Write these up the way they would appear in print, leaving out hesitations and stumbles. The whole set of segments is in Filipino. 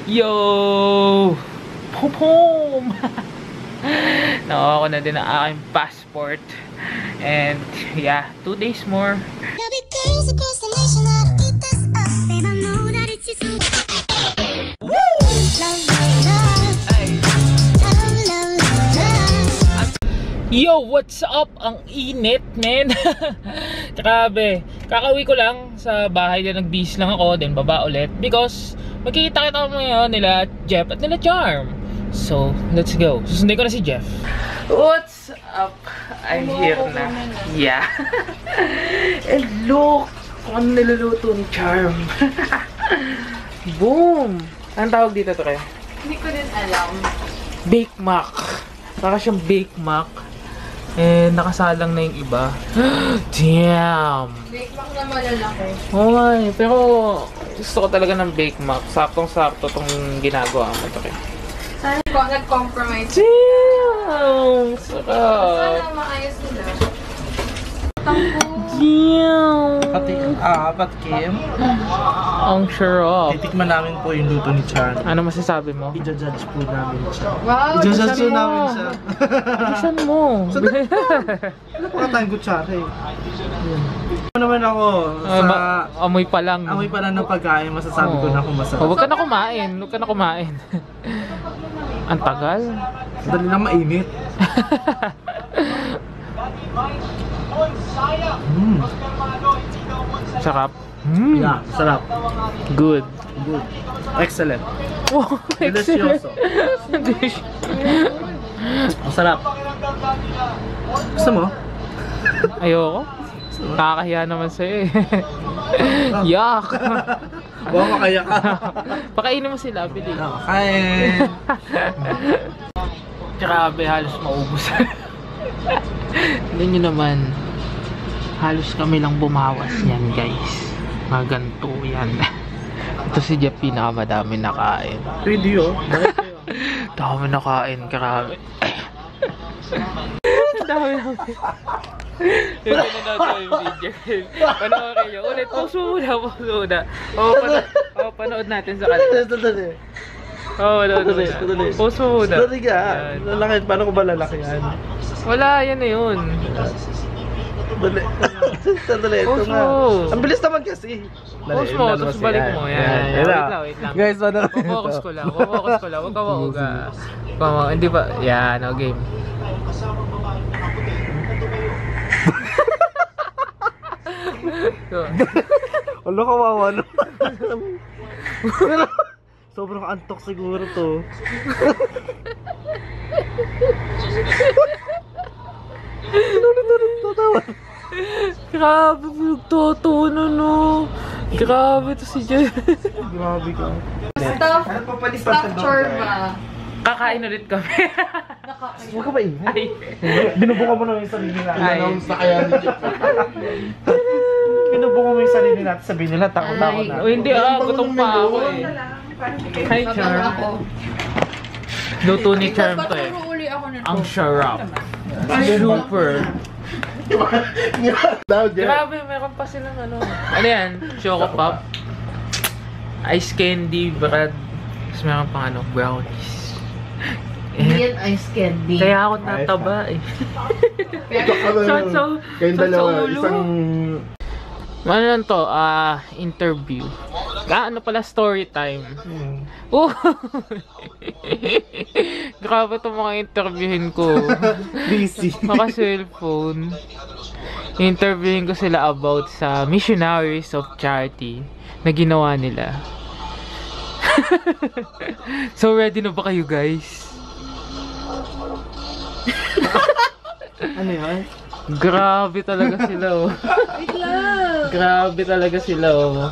Yo! Pom pom! Nakuha ko na din ang aking passport. And yeah, 2 days more. Yo, what's up? Ang init, man. Grabe. Kakauwi ko lang sa bahay na nag-bis lang ako, then baba ulit because magkikita-kita mo ngayon nila Jeff at nila Charm. So, let's go. Susundin ko na si Jeff. What's up? I'm here na. Yeah. And look kung ano niluluto ni Charm. Boom! Anong tawag dito to kayo? Hindi ko din alam. Bake Mac. Baka siyang Bake Mac. Eh, nakasalang na yung iba. Damn! Bake Mac na malalaki. Ay, pero gusto ko talaga ng Bake Mac. Saktong-sakto itong ginagawa mo ito kayo. Sana ko nag-compromise. Damn! Sarap! Sana maayos nila. Tampo. Damn! Pati Kim, Ang sarap. titikman namin po yung luto ni Chan. Ano masasabi mo? I-judge po namin siya. Wow! I-judge po mo. namin siya. Saan mo? Ano pa tayong kutsara eh. Ano naman ako sa Amoy pa lang. amoy pa lang ng pagkain, masasabi ko na kung masarap. Huwag ka na kumain. Huwag ka na kumain. Ang tagal. Dali lang mainit. Sarap. Yeah, sarap. Good. Good. Excellent. Wow, Delicioso. Delicious. Ang sarap. Gusto mo? Ayoko. Nakakahiya naman sa'yo eh. Yuck! Huwag makaya ka. Pakainin mo sila, bili. Kain. Grabe, halos maubos. Hindi nyo naman. Halos kami lang bumawas yan, guys. Mga ganito yan. Ito si Jeff, pinakamadami nakain. Video. Dami nakain, grabe. Dami namin. Yung pinanood ko yung video. Panood kayo. Ulit, pause muna. Panood natin sa kanila. Dali. Panood muna. Pause muna. Dali ka. Lalaki. Paano ko ba lalaki yan? Wala, yan na yun. Dali. Sandali. Ito Pause nga. mo. Ang bilis naman kasi. Pause mo, tapos balik mo. Yan. Wait lang. Guys, ano? Focus ko lang. Huwag ka mauga. Hindi ba? Yan, o game. Wala, kawawa naman. Sobrang antok siguro to. Grabe, pinagtotono no. Grabe to si Jeff. Grabe ka. Stuffed chorba. Kakain ulit kami. Huwag ka ba ingay? Ay. Binubuka mo na yung sarili natin. Ay. Sa kaya ni Jeff. Binubuka mo yung sarili natin. Sabihin nila, takot-takot na. O hindi gutom pa ako eh. Hi, Charm. Luto ni Charm to eh. Uli ako nito. Ang sarap. Super. Grabe, meron pa silang ano. Ano yan? Choco Pop. Ice candy, bread. Tapos meron pang ano, brownies. Hindi yan ice candy. Kaya ako nataba eh. So Kayong dalawa, ulo. isang... Ano lang to? Interview. Ano pala, story time. Oh! Grabe itong mga interviewin ko. Busy. Maka cellphone. Interviewin ko sila about sa Missionaries of Charity na ginawa nila. So ready na ba kayo, guys? Ano yan? Grabe talaga sila oh. Wait lang. Grabe talaga sila oh.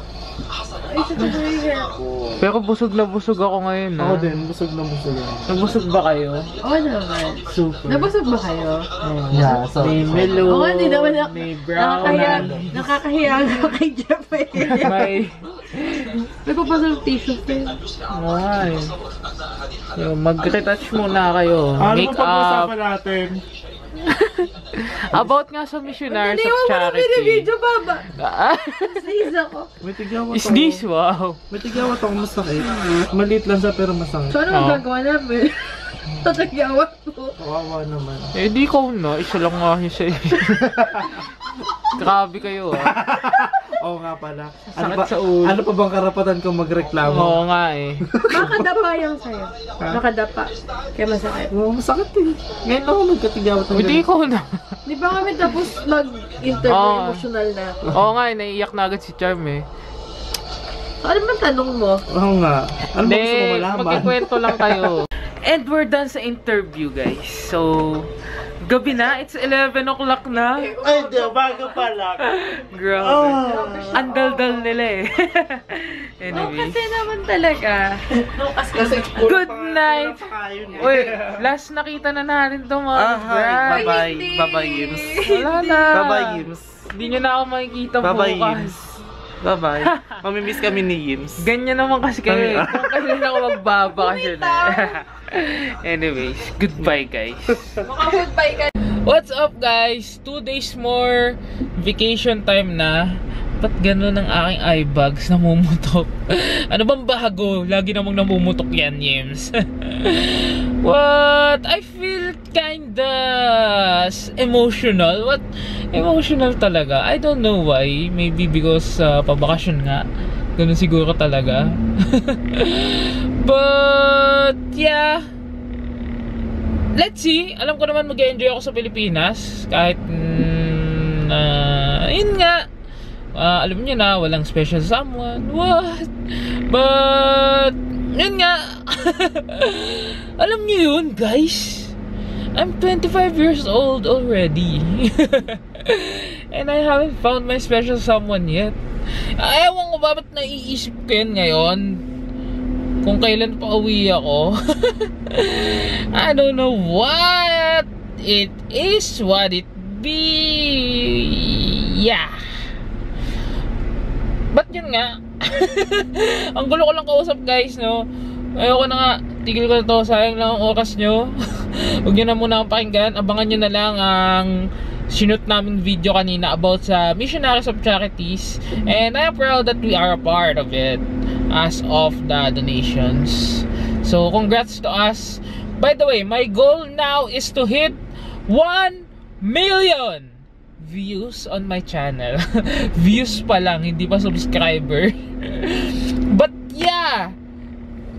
Ay, sa tabi yung hair ko. Pero busog na busog ako ngayon Ako ah. din, busog na busog yan. Nabusog ba kayo? Oo naman. Super. Nabusog ba kayo? Yeah, so... May melon, Oo, hindi naman may brown. Nakakahiya ako kay Jeff eh. May... Nagpapasal ng tissue pa. Ay. Mag-retouch muna kayo. Ano Make pa up. pag-usapan natin? About nga sa Missionaries of Hindi mo Charity. video, Baba. Sis ako. May tigyawat Is this? Wow. May tigyawat ako masakit. Maliit lang siya pero masakit. So, ano magagawa namin? Tatagyawat ko. Kawawa naman. Eh, di ikaw na. Isa lang nga yun sa'yo. Grabe kayo, Oo nga pala. Sakit sa ulo. Ano pa bang karapatan kong magreklamo? Oo nga eh. Makadapa yung sa'yo. Makadapa. Kaya masakit. Oo, masakit eh. Ngayon lang ako nagkatigyawat ng Hindi ikaw na. Di ba kami tapos mag-interview Oo. emotional na? Oo nga eh, naiiyak na agad si Charm eh. Ano ba tanong mo? Oo nga. Ano ba gusto mo malaman? magkikwento lang tayo. And we're done sa interview, guys. So, gabi na. It's 11 o'clock na. Ay, di, bago pa lang. Grabe. Ang dal-dal nila eh. Anyway. Kasi naman talaga. Kasi Good night. Uy, last nakita na natin to mga guys. Bye-bye. Bye-bye, Yims. Wala na. Bye-bye, Yims. Hindi nyo na ako makikita Bye-bye, bukas. Yims. Bye-bye. Mamimiss kami ni Yims. Ganyan naman kasi kayo. Kung kailan ako magbabakasyon eh. Anyways, goodbye guys. Maka-goodbye ka. What's up guys? 2 days more vacation time na. Ba't gano'n ang aking eye bags namumutok? Ano bang bago? Lagi namang namumutok yan, Yims. What? I feel kinda emotional. What? Emotional talaga. I don't know why. Maybe because pabakasyon nga. Ganun siguro talaga. But yeah, let's see. Alam ko naman mag-enjoy ako sa Pilipinas. Kahit yun nga, alam niyo na, walang special someone. What? But yun nga. Alam niyo yun, guys. I'm 25 years old already. And I haven't found my special someone yet. Ewan ko ba ba't naiisip ko yan ngayon? Kung kailan pa uwi ako. I don't know what it is, what it be. Yeah. Ba't yun nga? Ang gulo ko lang kausap guys, no? Ayoko na nga, tigil ko na to. Sayang lang ang oras nyo. Huwag nyo na muna akong pakinggan. Abangan nyo na lang ang sinut naming video kanina about sa Missionaries of Charities, and I am proud that we are a part of it as of the donations. So congrats to us. By the way, my goal now is to hit 1 million views on my channel. Views pa lang, hindi pa subscriber. But yeah,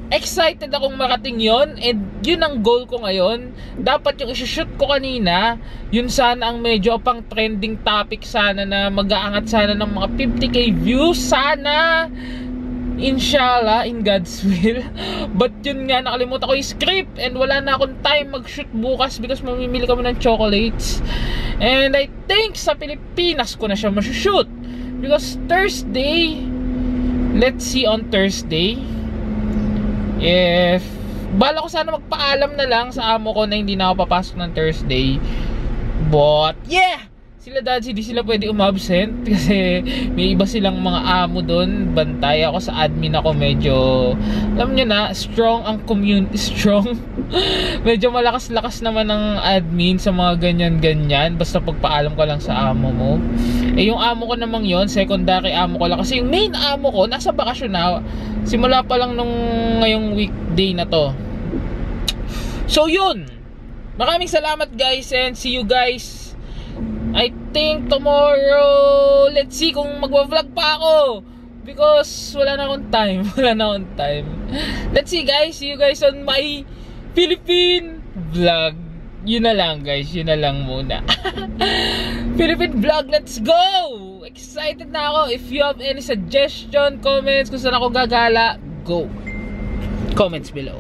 excited akong marating yon, and yun ang goal ko ngayon. Dapat yung isushoot ko kanina, yun sana ang medyo pang trending topic sana, na mag-aangat sana ng mga 50k views sana, inshallah, in God's will. But yun nga, nakalimutan ko yung script, and wala na akong time mag-shoot bukas because mamimili kami ng chocolates. And I think sa Pilipinas ko na siya masushoot because Thursday, let's see on Thursday if bala ko sana magpaalam na lang sa amo ko na hindi na ako papasok ng Thursday. But yeah, sila Dadsi di sila pwede umabsent kasi may iba silang mga amo doon. Bantay ako sa admin ako, medyo alam nyo na, strong ang community, strong. Medyo malakas-lakas naman ng admin sa mga ganyan-ganyan. Basta pagpaalam ko lang sa amo mo. Eh yung amo ko namang yon, secondary amo ko lang. Kasi yung main amo ko, nasa bakasyon na. Simula pa lang nung ngayong weekday na to. So yun. Maraming salamat guys, and see you guys I think tomorrow. Let's see kung magwa-vlog pa ako because wala na akong time. Wala na akong time. Let's see guys. See you guys on my Philippine vlog. Yun na lang guys. Yun na lang muna. Philippine vlog. Let's go! Excited na ako. If you have any suggestion, comments, kung saan ako gagala, go. Comments below.